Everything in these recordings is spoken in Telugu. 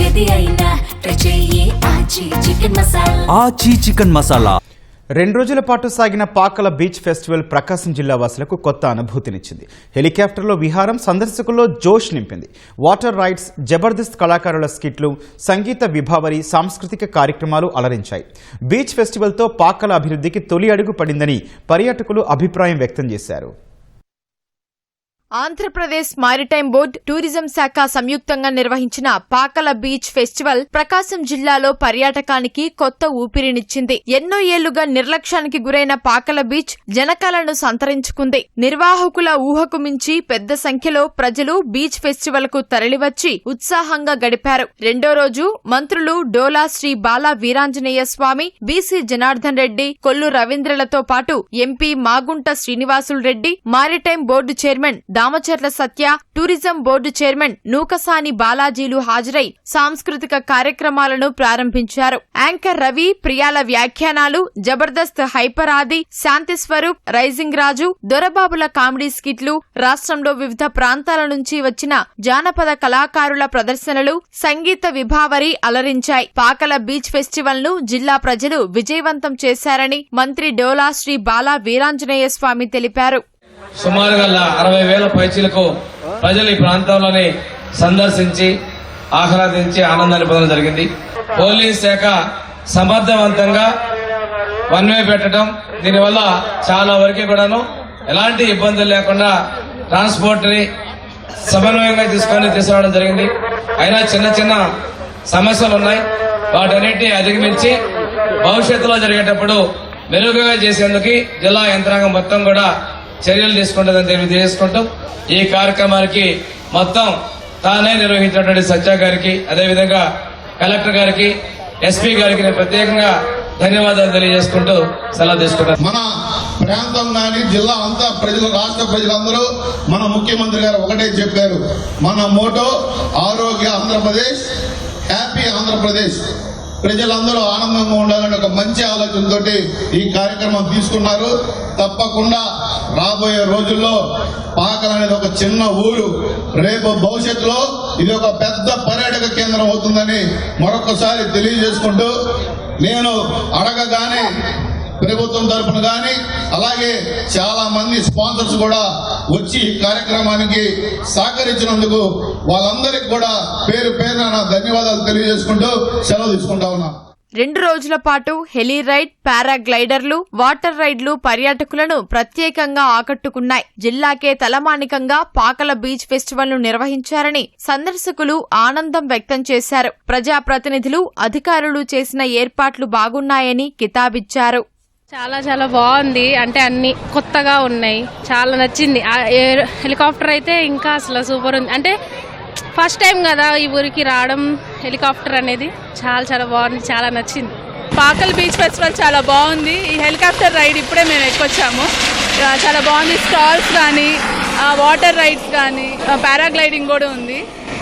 ఏది అయినా ట్రై చెయ్యి ఆచి చికెన్ మసాలా. 2 రోజుల పాటు సాగిన పాకల బీచ్ ఫెస్టివల్ ప్రకాశం జిల్లా వాసులకు కొత్త అనుభూతినిచ్చింది. హెలికాప్టర్లో విహారం సందర్శకుల్లో జోష్ నింపింది. వాటర్ రైడ్స్, జబర్దస్త్ కళాకారుల స్కిట్లు, సంగీత విభావరి, సాంస్కృతిక కార్యక్రమాలు అలరించాయి. బీచ్ ఫెస్టివల్తో పాకల అభివృద్ధికి తొలి అడుగు పడిందని పర్యాటకులు అభిప్రాయం వ్యక్తం చేశారు. ఆంధ్రప్రదేశ్ మారిటైమ్ బోర్డు, టూరిజం శాఖ సంయుక్తంగా నిర్వహించిన పాకల బీచ్ ఫెస్టివల్ ప్రకాశం జిల్లాలో పర్యాటకానికి కొత్త ఊపిరినిచ్చింది. ఎన్నో ఏళ్లుగా నిర్లక్ష్యానికి గురైన పాకల బీచ్ జనకాలను సంతరించుకుంది. నిర్వాహకుల ఊహకు మించి పెద్ద సంఖ్యలో ప్రజలు బీచ్ ఫెస్టివల్ కు తరలివచ్చి ఉత్సాహంగా గడిపారు. రెండో రోజు మంత్రులు డోలా శ్రీ బాల వీరాంజనేయ స్వామి, బీసీ జనార్దన్ రెడ్డి, కొల్లు రవీంద్రలతో పాటు MP Magunta Srinivasulu Reddy, maritime board chairman Damacharla Satya, tourism board chairman Nookasani బాలాజీలు హాజరై సాంస్కృతిక కార్యక్రమాలను ప్రారంభించారు. యాంకర్ రవి, ప్రియాల వ్యాఖ్యానాలు, జబర్దస్త్ హైపర్ ఆది, శాంతి స్వరూప్, రైజింగ్ రాజు, దొరబాబుల కామెడీ స్కిట్లు, రాష్ట్రంలో వివిధ ప్రాంతాల నుంచి వచ్చిన జానపద కళాకారుల ప్రదర్శనలు, సంగీత విభావరి అలరించాయి. పాకల బీచ్ ఫెస్టివల్ ను జిల్లా ప్రజలు విజయవంతం చేశారని మంత్రి డోలా శ్రీ బాల వీరాంజనేయ స్వామి తెలిపారు. సుమారుగా 60,000 పైచీలకు ప్రజలు ఈ ప్రాంతంలోని సందర్శించి ఆహ్లాదించి ఆనందాన్ని పొందడం జరిగింది. పోలీస్ శాఖ సమర్థవంతంగా వన్ వే పెట్టడం, దీనివల్ల చాలా వరకు కూడాను ఎలాంటి ఇబ్బందులు లేకుండా ట్రాన్స్పోర్ట్ ని సమన్వయంగా తీసుకురావడం జరిగింది. అయినా చిన్న చిన్న సమస్యలు ఉన్నాయి. వాటన్నిటిని అధిగమించి భవిష్యత్తులో జరిగేటప్పుడు మెరుగుగా చేసేందుకు జిల్లా యంత్రాంగం మొత్తం కూడా చర్యలు తీసుకుంటుందని తెలియజేసుకుంటూ ఈ కార్యక్రమానికి మొత్తం తానే నిర్వహించినటువంటి సత్య గారికి, అదేవిధంగా కలెక్టర్ గారికి, ఎస్పీ గారికి నేను ప్రత్యేకంగా ధన్యవాదాలు తెలియజేసుకుంటూ సెలవు తీసుకుంటాను. మన ప్రాంతం కానీ జిల్లా అంతా ప్రజలు, రాష్ట్ర ప్రజలందరూ మన ముఖ్యమంత్రి గారు ఒకటే చెప్పారు, మన మోటో ఆరోగ్య ఆంధ్రప్రదేశ్, హ్యాపీ ఆంధ్రప్రదేశ్. ప్రజలందరూ ఆనందంగా ఉండాలని ఒక మంచి ఆలోచనతో ఈ కార్యక్రమం తీసుకున్నారు. తప్పకుండా రాబోయే రోజుల్లో పాకల అనేది ఒక చిన్న ఊరు, రేపు భవిష్యత్తులో ఇది ఒక పెద్ద పర్యాటక కేంద్రం అవుతుందని మరొకసారి తెలియజేసుకుంటూ, నేను అడగగానే ప్రభుత్వం తరఫున కానీ అలాగే చాలా మంది స్పాన్సర్స్ కూడా వచ్చి ఈ కార్యక్రమానికి సహకరించినందుకు వాళ్ళందరికీ కూడా పేరు పేరున నా ధన్యవాదాలు తెలియజేసుకుంటూ సెలవు తీసుకుంటా ఉన్నా. 2 రోజుల పాటు హెలీ రైడ్, పారాగ్లైడర్లు, వాటర్ రైడ్లు పర్యాటకులను ప్రత్యేకంగా ఆకట్టుకున్నాయి. జిల్లాకే తలమానికంగా పాకల బీచ్ ఫెస్టివల్ ను నిర్వహించారని సందర్శకులు ఆనందం వ్యక్తం చేశారు. ప్రజాప్రతినిధులు, అధికారులు చేసిన ఏర్పాట్లు బాగున్నాయని కితాబిచ్చారు. చాలా బాగుంది. అంటే అన్ని కొత్తగా ఉన్నాయి, చాలా నచ్చింది. హెలికాప్టర్ అయితే ఇంకా అసలు సూపర్ ఉంది. అంటే ఫస్ట్ టైం కదా ఈ ఊరికి రావడం హెలికాప్టర్ అనేది, చాలా బాగుంది, చాలా నచ్చింది. పాకల్ బీచ్ ఫెస్టివల్ చాలా బాగుంది. ఈ హెలికాప్టర్ రైడ్ ఇప్పుడే మేము ఎక్కొచ్చాము, చాలా బాగుంది. స్టాల్స్ కానీ, వాటర్ రైడ్స్ కానీ, పారాగ్లైడింగ్ కూడా ఉంది.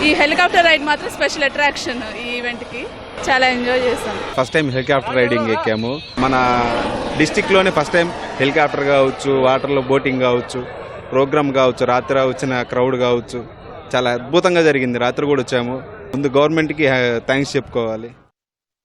ఈ హెలికాప్టర్ రైడ్ మాత్రం స్పెషల్ అట్రాక్షన్ ఈ ఈవెంట్కి. చాలా ఎంజాయ్ చేస్తాం. ఫస్ట్ టైం హెలికాప్టర్ రైడింగ్ ఎక్కాము. మన డిస్టిక్ లోనే ఫస్ట్ టైం హెలికాప్టర్ కావచ్చు, వాటర్లో బోటింగ్ కావచ్చు, ప్రోగ్రామ్ కావచ్చు, రాత్రి వచ్చిన క్రౌడ్ కావచ్చు, చాలా అద్భుతంగా జరిగింది. రాత్రి కూడా వచ్చాము. ముందు గవర్నమెంట్కి థ్యాంక్స్ చెప్పుకోవాలి.